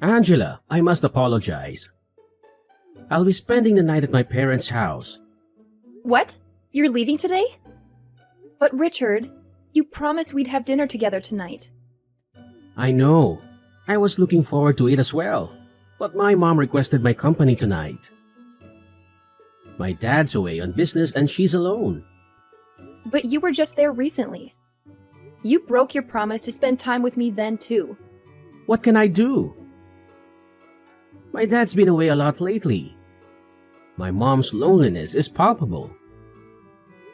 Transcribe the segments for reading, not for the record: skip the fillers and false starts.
Angela, I must apologize. I'll be spending the night at my parents' house. What? You're leaving today? But Richard, you promised we'd have dinner together tonight. I know. I was looking forward to it as well. But my mom requested my company tonight. My dad's away on business and she's alone. But you were just there recently. You broke your promise to spend time with me then too. What can I do? My dad's been away a lot lately. My mom's loneliness is palpable.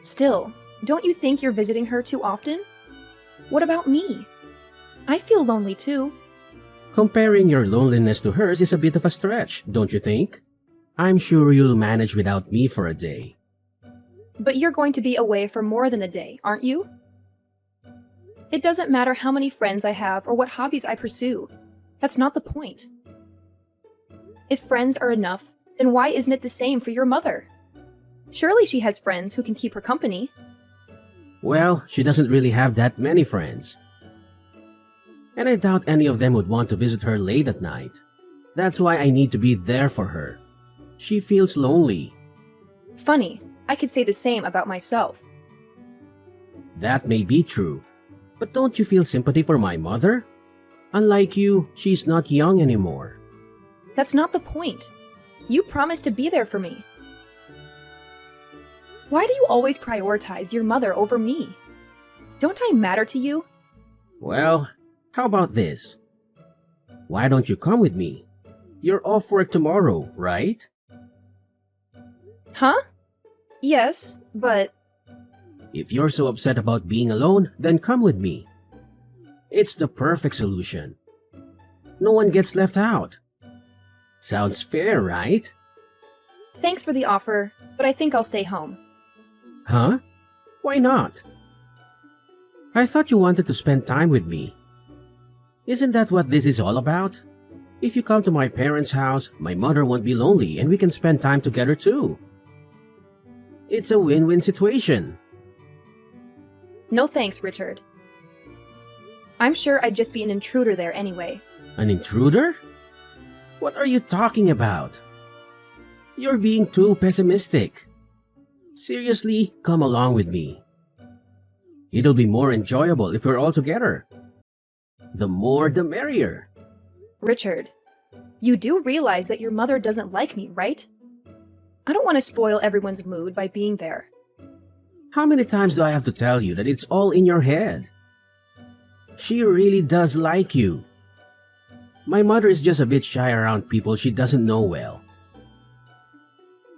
Still, don't you think you're visiting her too often? What about me? I feel lonely too. Comparing your loneliness to hers is a bit of a stretch, don't you think? I'm sure you'll manage without me for a day. But you're going to be away for more than a day, aren't you? It doesn't matter how many friends I have or what hobbies I pursue. That's not the point. If friends are enough, then why isn't it the same for your mother? Surely she has friends who can keep her company. Well, she doesn't really have that many friends. And I doubt any of them would want to visit her late at night. That's why I need to be there for her. She feels lonely. Funny, I could say the same about myself. That may be true. But don't you feel sympathy for my mother? Unlike you, she's not young anymore. That's not the point. You promised to be there for me. Why do you always prioritize your mother over me? Don't I matter to you? Well, how about this? Why don't you come with me? You're off work tomorrow, right? Huh? Yes, but... If you're so upset about being alone, then come with me. It's the perfect solution. No one gets left out. Sounds fair, right? Thanks for the offer, but I think I'll stay home. Huh? Why not? I thought you wanted to spend time with me. Isn't that what this is all about? If you come to my parents' house, my mother won't be lonely and we can spend time together too. It's a win-win situation. No thanks, Richard. I'm sure I'd just be an intruder there anyway. An intruder? What are you talking about? You're being too pessimistic. Seriously, come along with me. It'll be more enjoyable if we're all together. The more the merrier. Richard, you do realize that your mother doesn't like me, right? I don't want to spoil everyone's mood by being there. How many times do I have to tell you that it's all in your head? She really does like you. My mother is just a bit shy around people she doesn't know well.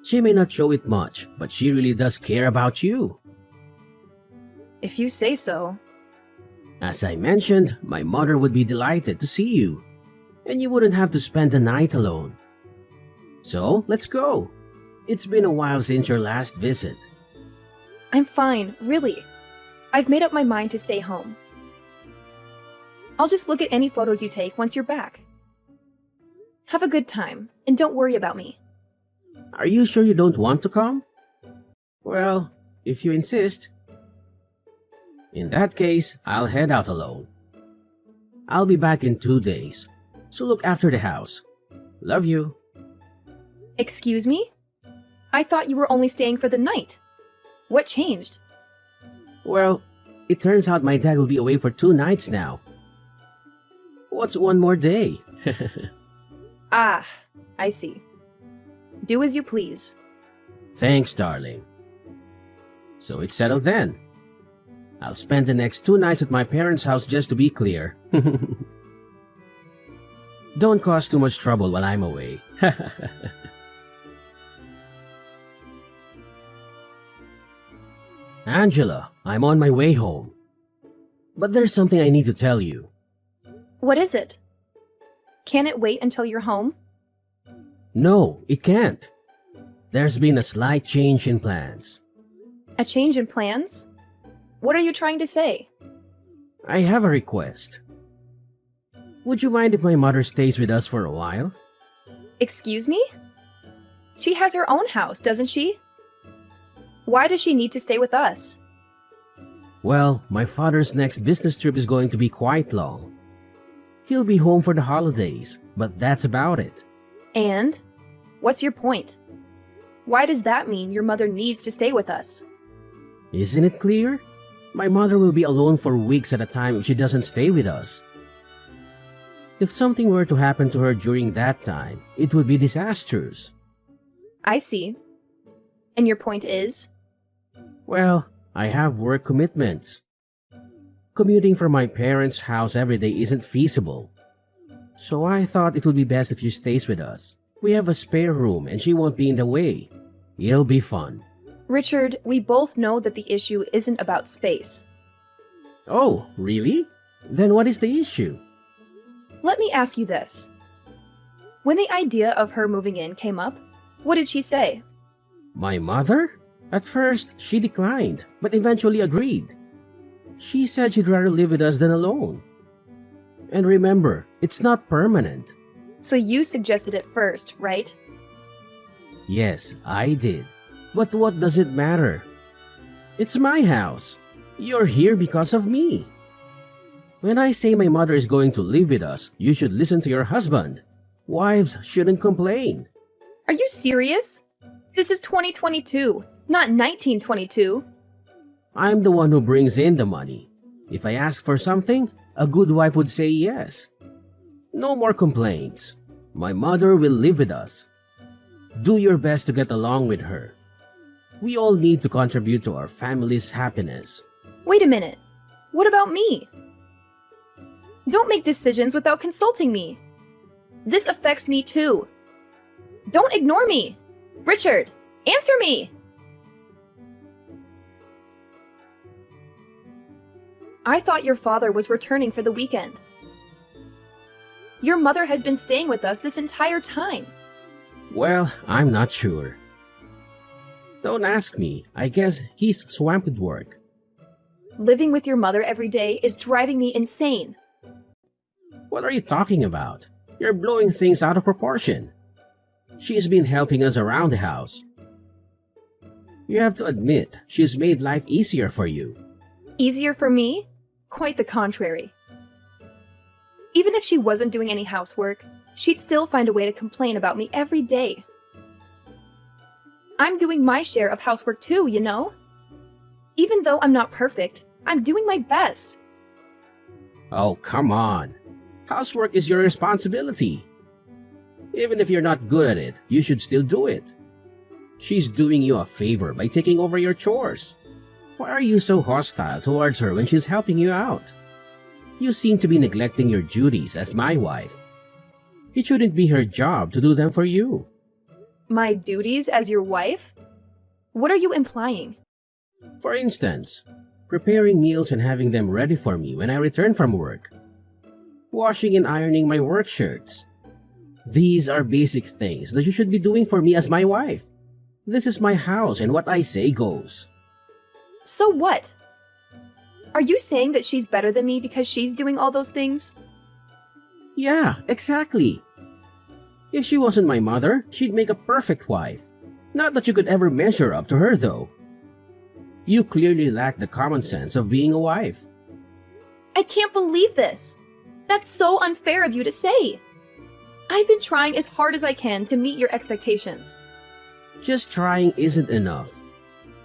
She may not show it much, but she really does care about you. If you say so. As I mentioned, my mother would be delighted to see you, and you wouldn't have to spend the night alone. So, let's go. It's been a while since your last visit. I'm fine, really. I've made up my mind to stay home. I'll just look at any photos you take once you're back. Have a good time, and don't worry about me. Are you sure you don't want to come? Well, if you insist. In that case, I'll head out alone. I'll be back in 2 days, so look after the house. Love you. Excuse me? I thought you were only staying for the night. What changed? Well, it turns out my dad will be away for 2 nights now. What's one more day? Ah, I see. Do as you please. Thanks, darling. So it's settled then. I'll spend the next 2 nights at my parents' house just to be clear. Don't cause too much trouble while I'm away. Angela, I'm on my way home. But there's something I need to tell you. What is it? Can it wait until you're home? No, it can't. There's been a slight change in plans. A change in plans? What are you trying to say? I have a request. Would you mind if my mother stays with us for a while? Excuse me? She has her own house, doesn't she? Why does she need to stay with us? Well, my father's next business trip is going to be quite long. He'll be home for the holidays, but that's about it. And? What's your point? Why does that mean your mother needs to stay with us? Isn't it clear? My mother will be alone for weeks at a time if she doesn't stay with us. If something were to happen to her during that time, it would be disastrous. I see. And your point is? Well, I have work commitments. Commuting from my parents' house every day isn't feasible. So I thought it would be best if she stays with us. We have a spare room and she won't be in the way. It'll be fun. Richard, we both know that the issue isn't about space. Oh, really? Then what is the issue? Let me ask you this. When the idea of her moving in came up, what did she say? My mother? At first, she declined, but eventually agreed. She said she'd rather live with us than alone. And remember, it's not permanent. So you suggested it first, right? Yes, I did. But what does it matter? It's my house. You're here because of me. When I say my mother is going to live with us, you should listen to your husband. Wives shouldn't complain. Are you serious? This is 2022, not 1922. I'm the one who brings in the money. If I ask for something, a good wife would say yes. No more complaints. My mother will live with us. Do your best to get along with her. We all need to contribute to our family's happiness. Wait a minute. What about me? Don't make decisions without consulting me. This affects me too. Don't ignore me. Richard, answer me! I thought your father was returning for the weekend. Your mother has been staying with us this entire time. Well, I'm not sure. Don't ask me. I guess he's swamped with work. Living with your mother every day is driving me insane. What are you talking about? You're blowing things out of proportion. She's been helping us around the house. You have to admit, she's made life easier for you. Easier for me? Quite the contrary. Even if she wasn't doing any housework, she'd still find a way to complain about me every day. I'm doing my share of housework too, you know? Even though I'm not perfect, I'm doing my best. Oh, come on. Housework is your responsibility. Even if you're not good at it, you should still do it. She's doing you a favor by taking over your chores. Why are you so hostile towards her when she's helping you out? You seem to be neglecting your duties as my wife. It shouldn't be her job to do them for you. My duties as your wife? What are you implying? For instance, preparing meals and having them ready for me when I return from work. Washing and ironing my work shirts. These are basic things that you should be doing for me as my wife. This is my house and what I say goes. So what? Are you saying that she's better than me because she's doing all those things? Yeah, exactly. If she wasn't my mother, she'd make a perfect wife. Not that you could ever measure up to her though. You clearly lack the common sense of being a wife. I can't believe this. That's so unfair of you to say. I've been trying as hard as I can to meet your expectations. Just trying isn't enough.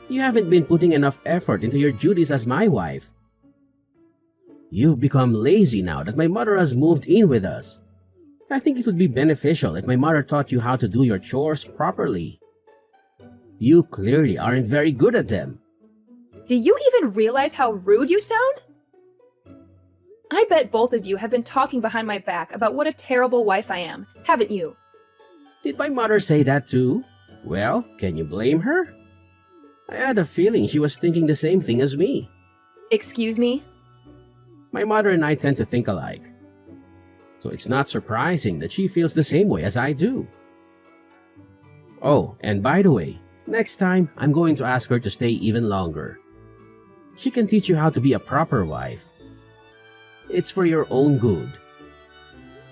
You haven't been putting enough effort into your duties as my wife. You've become lazy now that my mother has moved in with us. I think it would be beneficial if my mother taught you how to do your chores properly. You clearly aren't very good at them. Do you even realize how rude you sound? I bet both of you have been talking behind my back about what a terrible wife I am, haven't you? Did my mother say that too? Well, can you blame her? I had a feeling she was thinking the same thing as me. Excuse me? My mother and I tend to think alike. So it's not surprising that she feels the same way as I do. Oh, and by the way, next time I'm going to ask her to stay even longer. She can teach you how to be a proper wife. It's for your own good.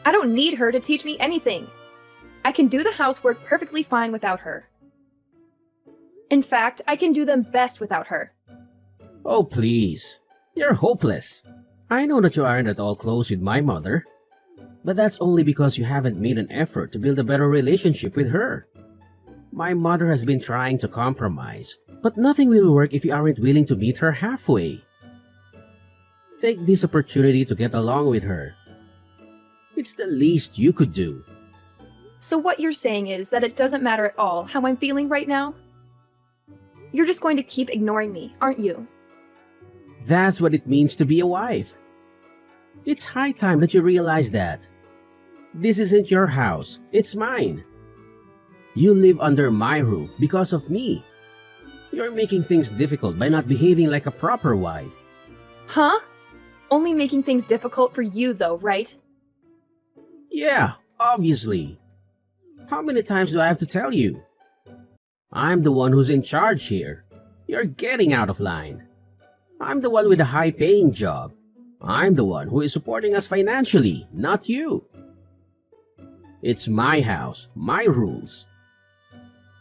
I don't need her to teach me anything. I can do the housework perfectly fine without her. In fact, I can do them best without her. Oh, please. You're hopeless. I know that you aren't at all close with my mother. But that's only because you haven't made an effort to build a better relationship with her. My mother has been trying to compromise, but nothing will work if you aren't willing to meet her halfway. Take this opportunity to get along with her. It's the least you could do. So what you're saying is that it doesn't matter at all how I'm feeling right now? You're just going to keep ignoring me, aren't you? That's what it means to be a wife. It's high time that you realize that. This isn't your house, it's mine. You live under my roof because of me. You're making things difficult by not behaving like a proper wife. Huh? Only making things difficult for you though, right? Yeah, obviously. How many times do I have to tell you? I'm the one who's in charge here. You're getting out of line. I'm the one with a high-paying job. I'm the one who is supporting us financially, not you. It's my house, my rules.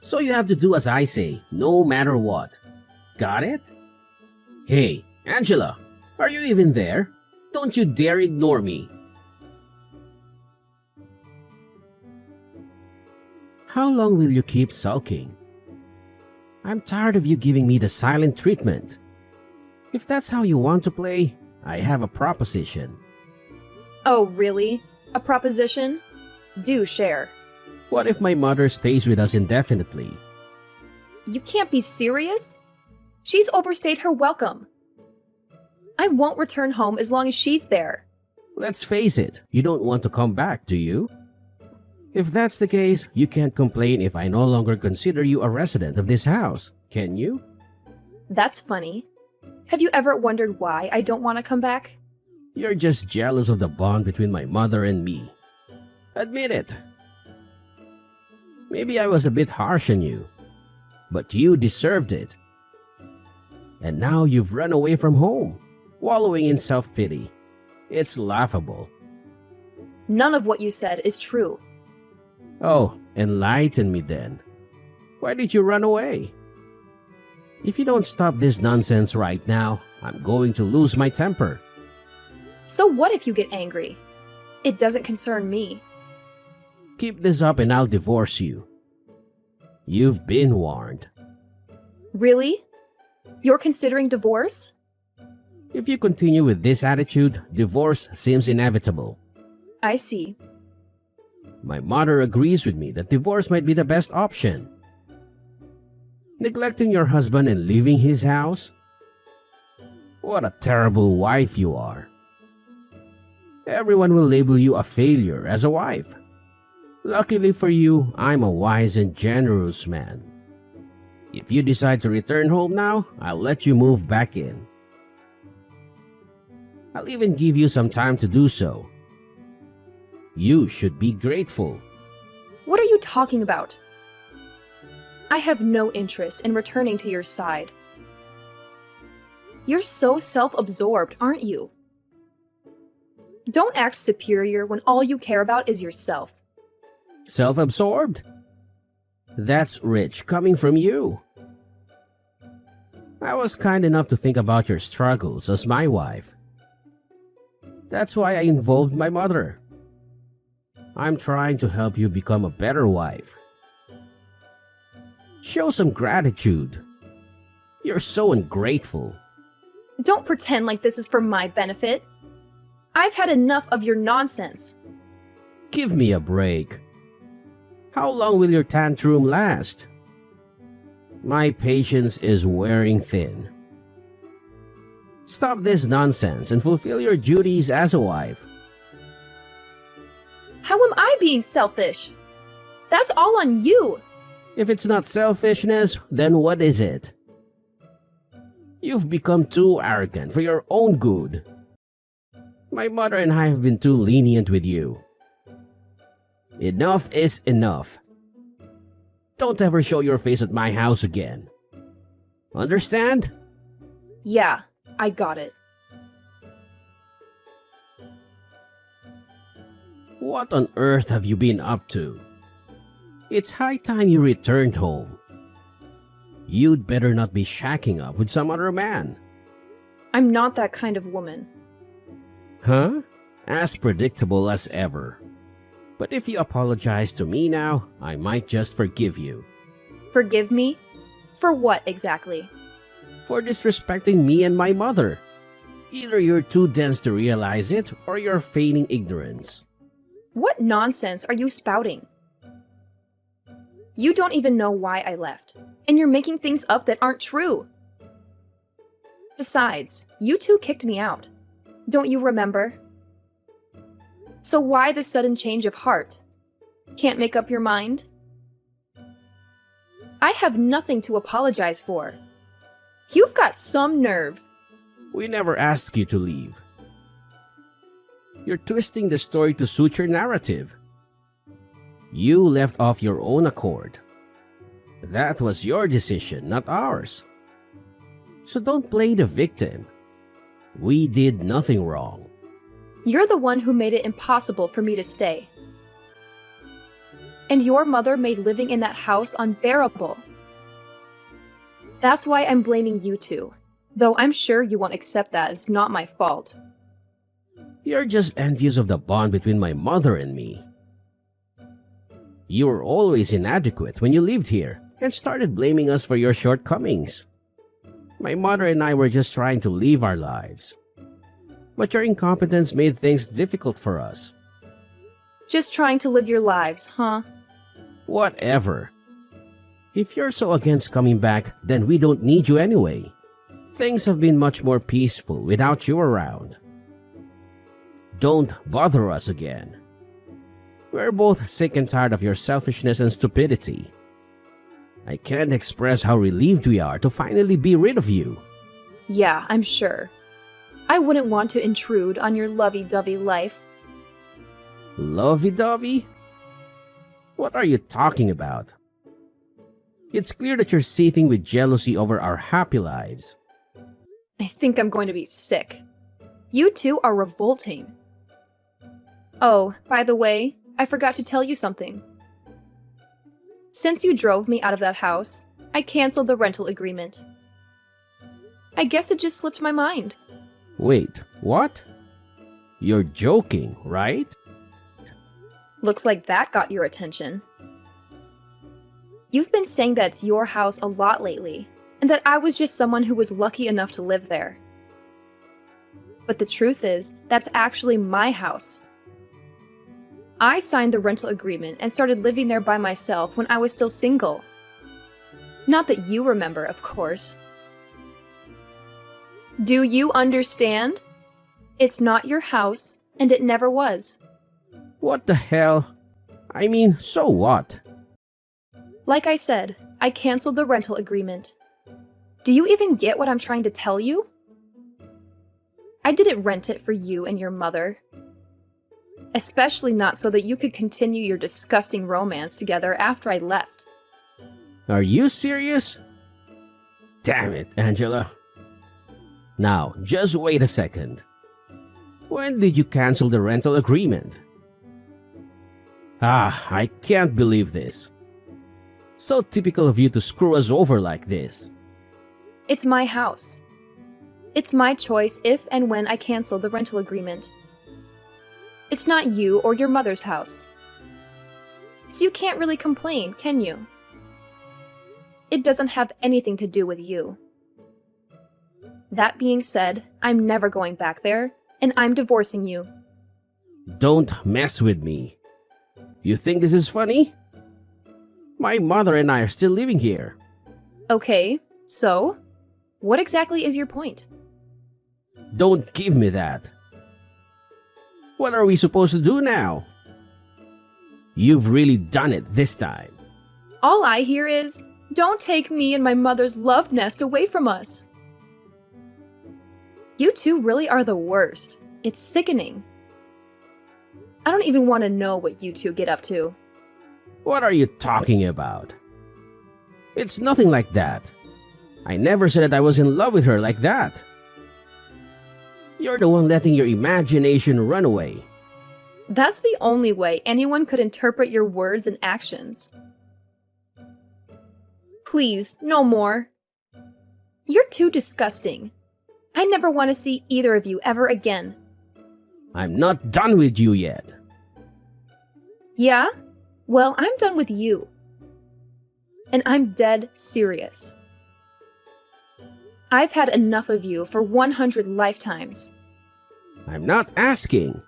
So you have to do as I say, no matter what. Got it? Hey, Angela, are you even there? Don't you dare ignore me. How long will you keep sulking? I'm tired of you giving me the silent treatment. If that's how you want to play, I have a proposition. Oh, really? A proposition? Do share. What if my mother stays with us indefinitely? You can't be serious? She's overstayed her welcome. I won't return home as long as she's there. Let's face it, you don't want to come back, do you? If that's the case, you can't complain if I no longer consider you a resident of this house, can you? That's funny. Have you ever wondered why I don't want to come back? You're just jealous of the bond between my mother and me. Admit it. Maybe I was a bit harsh on you, but you deserved it. And now you've run away from home, wallowing in self-pity. It's laughable. None of what you said is true. Oh, enlighten me then. Why did you run away? If you don't stop this nonsense right now, I'm going to lose my temper. So what if you get angry? It doesn't concern me. Keep this up and I'll divorce you. You've been warned. Really? You're considering divorce? If you continue with this attitude, divorce seems inevitable. I see. My mother agrees with me that divorce might be the best option. Neglecting your husband and leaving his house? What a terrible wife you are. Everyone will label you a failure as a wife. Luckily for you, I'm a wise and generous man. If you decide to return home now, I'll let you move back in. I'll even give you some time to do so. You should be grateful. What are you talking about? I have no interest in returning to your side. You're so self-absorbed, aren't you? Don't act superior when all you care about is yourself. Self-absorbed? That's rich coming from you. I was kind enough to think about your struggles as my wife. That's why I involved my mother. I'm trying to help you become a better wife. Show some gratitude. You're so ungrateful. Don't pretend like this is for my benefit. I've had enough of your nonsense. Give me a break. How long will your tantrum last? My patience is wearing thin. Stop this nonsense and fulfill your duties as a wife. How am I being selfish? That's all on you. If it's not selfishness, then what is it? You've become too arrogant for your own good. My mother and I have been too lenient with you. Enough is enough. Don't ever show your face at my house again. Understand? Yeah, I got it. What on earth have you been up to? It's high time you returned home. You'd better not be shacking up with some other man. I'm not that kind of woman. Huh? As predictable as ever. But if you apologize to me now, I might just forgive you. Forgive me? For what exactly? For disrespecting me and my mother. Either you're too dense to realize it, or you're feigning ignorance. What nonsense are you spouting? You don't even know why I left, and you're making things up that aren't true. Besides, you two kicked me out. Don't you remember? So why this sudden change of heart? Can't make up your mind? I have nothing to apologize for. You've got some nerve. We never asked you to leave. You're twisting the story to suit your narrative. You left off your own accord. That was your decision, not ours. So don't play the victim. We did nothing wrong. You're the one who made it impossible for me to stay. And your mother made living in that house unbearable. That's why I'm blaming you two, though I'm sure you won't accept that it's not my fault. You're just envious of the bond between my mother and me. You were always inadequate when you lived here and started blaming us for your shortcomings. My mother and I were just trying to live our lives. But your incompetence made things difficult for us. Just trying to live your lives, huh? Whatever. If you're so against coming back, then we don't need you anyway. Things have been much more peaceful without you around. Don't bother us again. We're both sick and tired of your selfishness and stupidity. I can't express how relieved we are to finally be rid of you. Yeah, I'm sure. I wouldn't want to intrude on your lovey-dovey life. Lovey-dovey? What are you talking about? It's clear that you're seething with jealousy over our happy lives. I think I'm going to be sick. You two are revolting. Oh, by the way, I forgot to tell you something. Since you drove me out of that house, I canceled the rental agreement. I guess it just slipped my mind. Wait, what? You're joking, right? Looks like that got your attention. You've been saying that it's your house a lot lately, and that I was just someone who was lucky enough to live there. But the truth is, that's actually my house. I signed the rental agreement and started living there by myself when I was still single. Not that you remember, of course. Do you understand? It's not your house, and it never was. What the hell? I mean, so what? Like I said, I canceled the rental agreement. Do you even get what I'm trying to tell you? I didn't rent it for you and your mother. Especially not so that you could continue your disgusting romance together after I left. Are you serious? Damn it, Angela. Now, just wait a second. When did you cancel the rental agreement? I can't believe this. So typical of you to screw us over like this. It's my house. It's my choice if and when I cancel the rental agreement. It's not you or your mother's house. So you can't really complain, can you? It doesn't have anything to do with you. That being said, I'm never going back there, and I'm divorcing you. Don't mess with me. You think this is funny? My mother and I are still living here. Okay, so? What exactly is your point? Don't give me that. What are we supposed to do now? You've really done it this time. All I hear is, don't take me and my mother's love nest away from us. You two really are the worst. It's sickening. I don't even want to know what you two get up to. What are you talking about? It's nothing like that. I never said that I was in love with her like that. You're the one letting your imagination run away. That's the only way anyone could interpret your words and actions. Please, no more. You're too disgusting. I never want to see either of you ever again. I'm not done with you yet. Yeah? Well, I'm done with you. And I'm dead serious. I've had enough of you for 100 lifetimes. I'm not asking.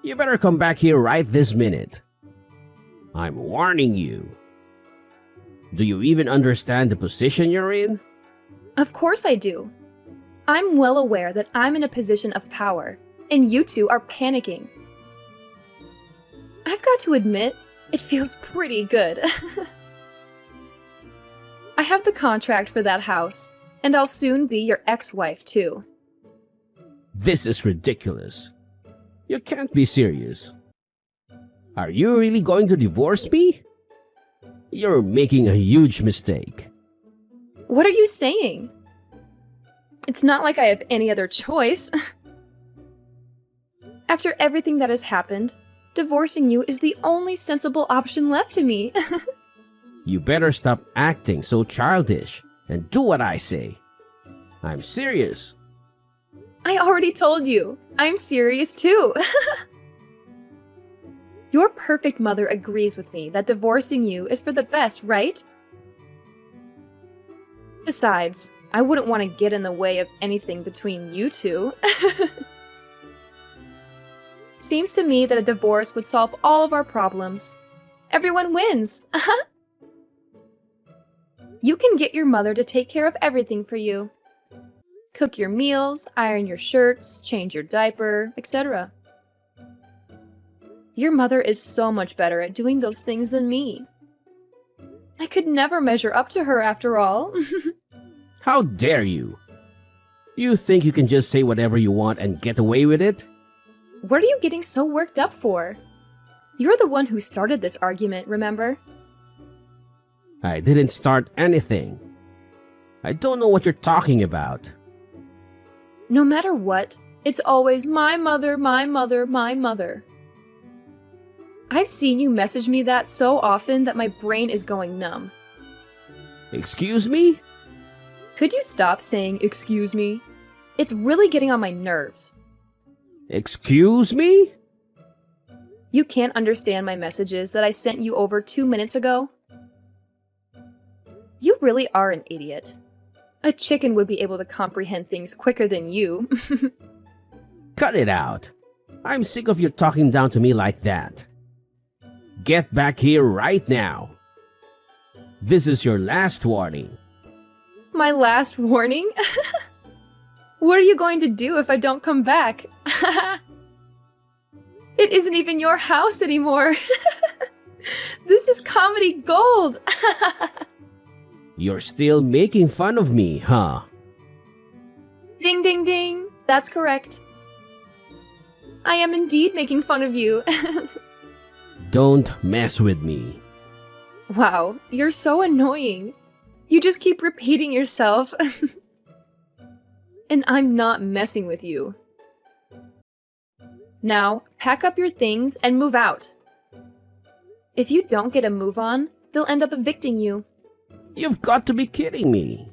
You better come back here right this minute. I'm warning you. Do you even understand the position you're in? Of course I do. I'm well aware that I'm in a position of power, and you two are panicking. I've got to admit, it feels pretty good. I have the contract for that house, and I'll soon be your ex-wife too. This is ridiculous. You can't be serious. Are you really going to divorce me? You're making a huge mistake. What are you saying? It's not like I have any other choice. After everything that has happened, divorcing you is the only sensible option left to me. You better stop acting so childish and do what I say. I'm serious. I already told you. I'm serious too. Your perfect mother agrees with me that divorcing you is for the best, right? Besides, I wouldn't want to get in the way of anything between you two. Seems to me that a divorce would solve all of our problems. Everyone wins. You can get your mother to take care of everything for you. Cook your meals, iron your shirts, change your diaper, etc. Your mother is so much better at doing those things than me. I could never measure up to her after all. How dare you? You think you can just say whatever you want and get away with it? What are you getting so worked up for? You're the one who started this argument, remember? I didn't start anything. I don't know what you're talking about. No matter what, it's always my mother, my mother, my mother. I've seen you message me that so often that my brain is going numb. Excuse me? Could you stop saying excuse me? It's really getting on my nerves. Excuse me? You can't understand my messages that I sent you over 2 minutes ago? You really are an idiot. A chicken would be able to comprehend things quicker than you. Cut it out. I'm sick of you talking down to me like that. Get back here right now. This is your last warning. My last warning? What are you going to do if I don't come back? It isn't even your house anymore. This is comedy gold. You're still making fun of me, huh? Ding ding ding. That's correct. I am indeed making fun of you. Don't mess with me. Wow, you're so annoying. You just keep repeating yourself. And I'm not messing with you. Now, pack up your things and move out. If you don't get a move on, they'll end up evicting you. You've got to be kidding me.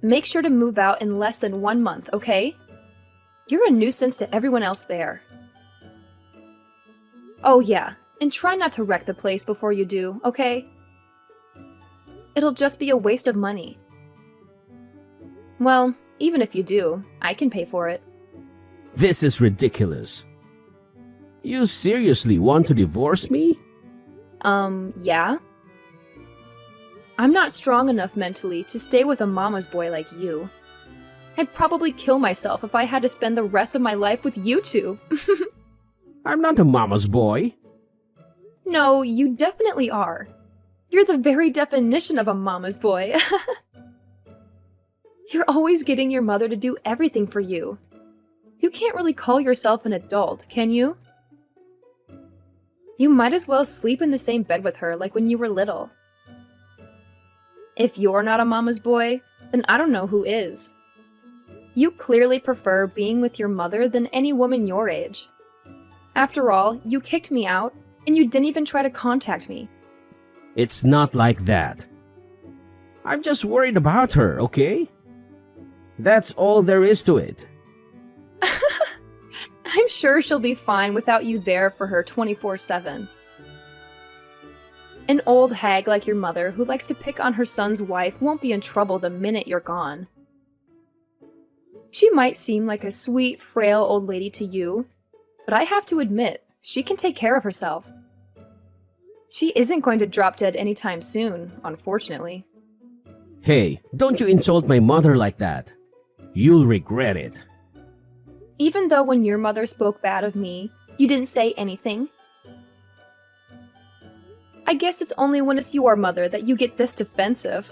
Make sure to move out in less than 1 month, okay? You're a nuisance to everyone else there. Oh yeah, and try not to wreck the place before you do, okay? It'll just be a waste of money. Well, even if you do, I can pay for it. This is ridiculous. You seriously want to divorce me? Yeah? I'm not strong enough mentally to stay with a mama's boy like you. I'd probably kill myself if I had to spend the rest of my life with you two. I'm not a mama's boy. No, you definitely are. You're the very definition of a mama's boy. You're always getting your mother to do everything for you. You can't really call yourself an adult, can you? You might as well sleep in the same bed with her like when you were little. If you're not a mama's boy, then I don't know who is. You clearly prefer being with your mother than any woman your age. After all, you kicked me out, and you didn't even try to contact me. It's not like that. I'm just worried about her, okay? That's all there is to it. I'm sure she'll be fine without you there for her 24/7. An old hag like your mother who likes to pick on her son's wife won't be in trouble the minute you're gone. She might seem like a sweet, frail old lady to you, but I have to admit, she can take care of herself. She isn't going to drop dead anytime soon, unfortunately. Hey, don't you insult my mother like that. You'll regret it. Even though when your mother spoke bad of me, you didn't say anything. I guess it's only when it's your mother that you get this defensive.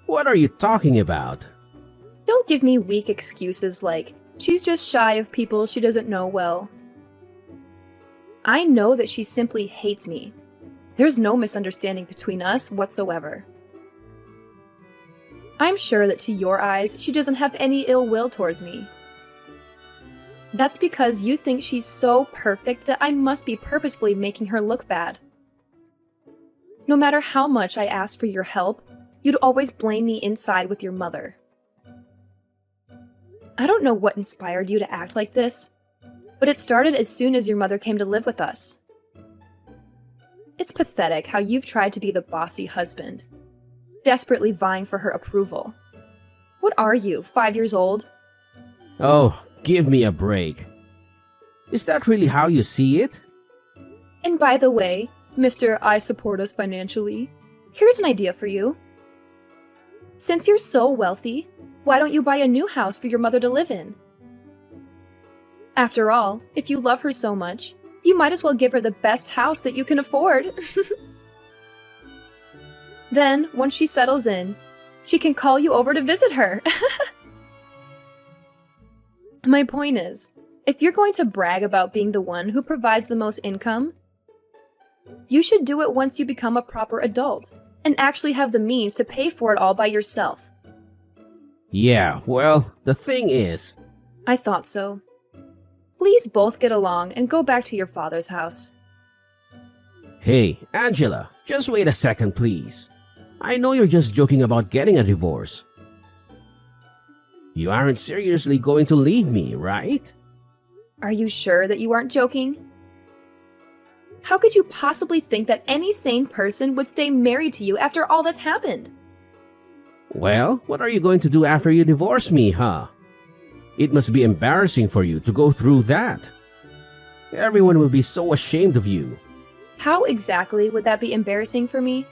What are you talking about? Don't give me weak excuses like, she's just shy of people she doesn't know well. I know that she simply hates me. There's no misunderstanding between us whatsoever. I'm sure that to your eyes, she doesn't have any ill will towards me. That's because you think she's so perfect that I must be purposefully making her look bad. No matter how much I asked for your help, you'd always blame me inside with your mother. I don't know what inspired you to act like this, but it started as soon as your mother came to live with us. It's pathetic how you've tried to be the bossy husband, desperately vying for her approval. What are you, 5 years old? Oh, give me a break. Is that really how you see it? And by the way, Mr. I support us financially, here's an idea for you. Since you're so wealthy, why don't you buy a new house for your mother to live in? After all, if you love her so much, you might as well give her the best house that you can afford. Then, once she settles in, she can call you over to visit her. My point is, if you're going to brag about being the one who provides the most income, you should do it once you become a proper adult and actually have the means to pay for it all by yourself. Yeah, well, the thing is... I thought so. Please both get along and go back to your father's house. Hey, Angela, just wait a second, please. I know you're just joking about getting a divorce. You aren't seriously going to leave me, right? Are you sure that you aren't joking? How could you possibly think that any sane person would stay married to you after all that's happened? Well, what are you going to do after you divorce me, huh? It must be embarrassing for you to go through that. Everyone will be so ashamed of you. How exactly would that be embarrassing for me?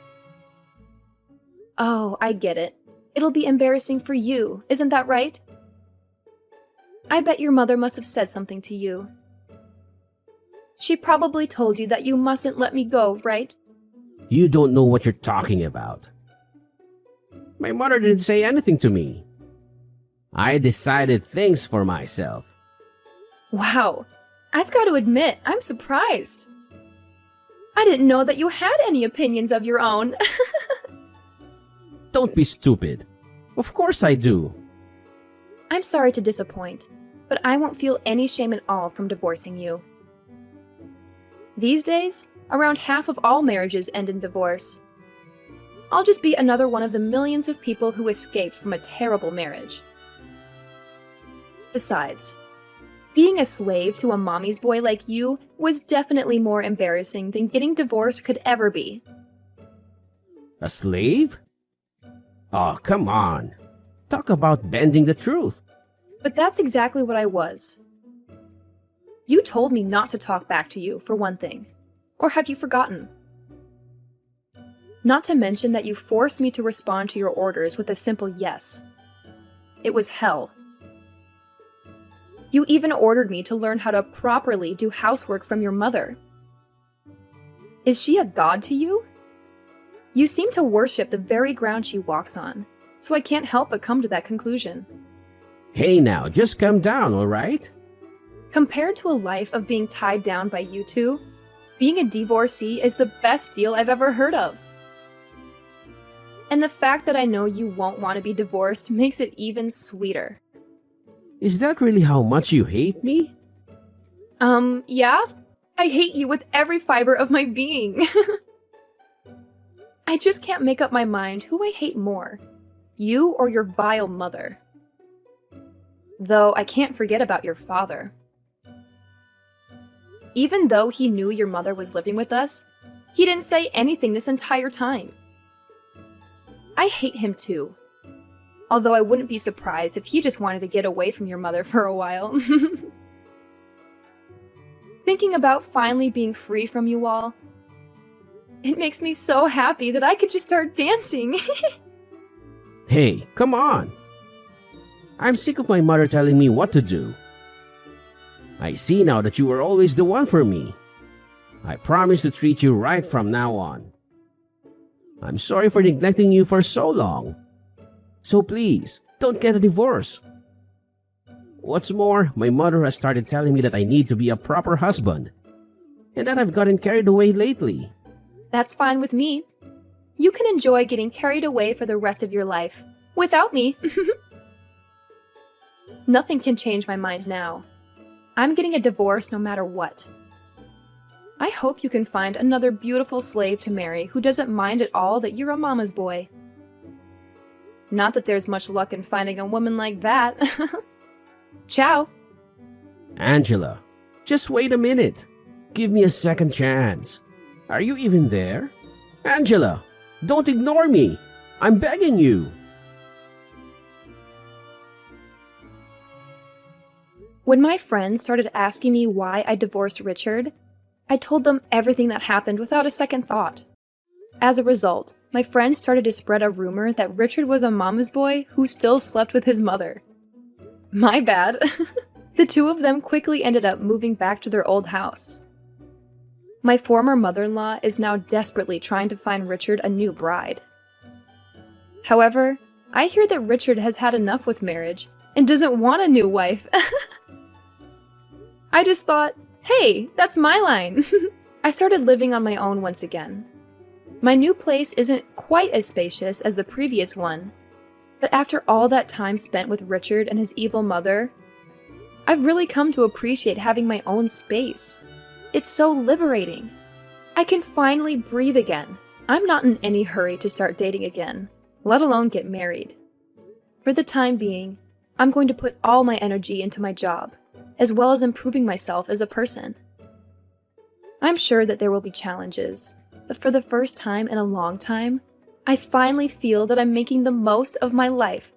Oh, I get it. It'll be embarrassing for you, isn't that right? I bet your mother must have said something to you. She probably told you that you mustn't let me go, right? You don't know what you're talking about. My mother didn't say anything to me. I decided things for myself. Wow, I've got to admit, I'm surprised. I didn't know that you had any opinions of your own. Don't be stupid. Of course I do. I'm sorry to disappoint, but I won't feel any shame at all from divorcing you. These days, around half of all marriages end in divorce. I'll just be another one of the millions of people who escaped from a terrible marriage. Besides, being a slave to a mommy's boy like you was definitely more embarrassing than getting divorced could ever be. A slave? Oh, come on. Talk about bending the truth. But that's exactly what I was. You told me not to talk back to you, for one thing. Or have you forgotten? Not to mention that you forced me to respond to your orders with a simple yes. It was hell. You even ordered me to learn how to properly do housework from your mother. Is she a god to you? You seem to worship the very ground she walks on, so I can't help but come to that conclusion. Hey now, just calm down, alright? Compared to a life of being tied down by you two, being a divorcee is the best deal I've ever heard of. And the fact that I know you won't want to be divorced makes it even sweeter. Is that really how much you hate me? Yeah? I hate you with every fiber of my being. I just can't make up my mind who I hate more, you or your vile mother. Though I can't forget about your father. Even though he knew your mother was living with us, he didn't say anything this entire time. I hate him too. Although I wouldn't be surprised if he just wanted to get away from your mother for a while. Thinking about finally being free from you all, it makes me so happy that I could just start dancing. Hey, come on! I'm sick of my mother telling me what to do. I see now that you were always the one for me. I promise to treat you right from now on. I'm sorry for neglecting you for so long. So please, don't get a divorce. What's more, my mother has started telling me that I need to be a proper husband, and that I've gotten carried away lately. That's fine with me. You can enjoy getting carried away for the rest of your life, without me. Nothing can change my mind now. I'm getting a divorce no matter what. I hope you can find another beautiful slave to marry who doesn't mind at all that you're a mama's boy. Not that there's much luck in finding a woman like that. Ciao. Angela, just wait a minute. Give me a second chance. Are you even there? Angela, don't ignore me. I'm begging you. When my friends started asking me why I divorced Richard, I told them everything that happened without a second thought. As a result, my friends started to spread a rumor that Richard was a mama's boy who still slept with his mother. My bad. The two of them quickly ended up moving back to their old house. My former mother-in-law is now desperately trying to find Richard a new bride. However, I hear that Richard has had enough with marriage and doesn't want a new wife. I just thought, hey, that's my line. I started living on my own once again. My new place isn't quite as spacious as the previous one, but after all that time spent with Richard and his evil mother, I've really come to appreciate having my own space. It's so liberating. I can finally breathe again. I'm not in any hurry to start dating again, let alone get married. For the time being, I'm going to put all my energy into my job, as well as improving myself as a person. I'm sure that there will be challenges, but for the first time in a long time, I finally feel that I'm making the most of my life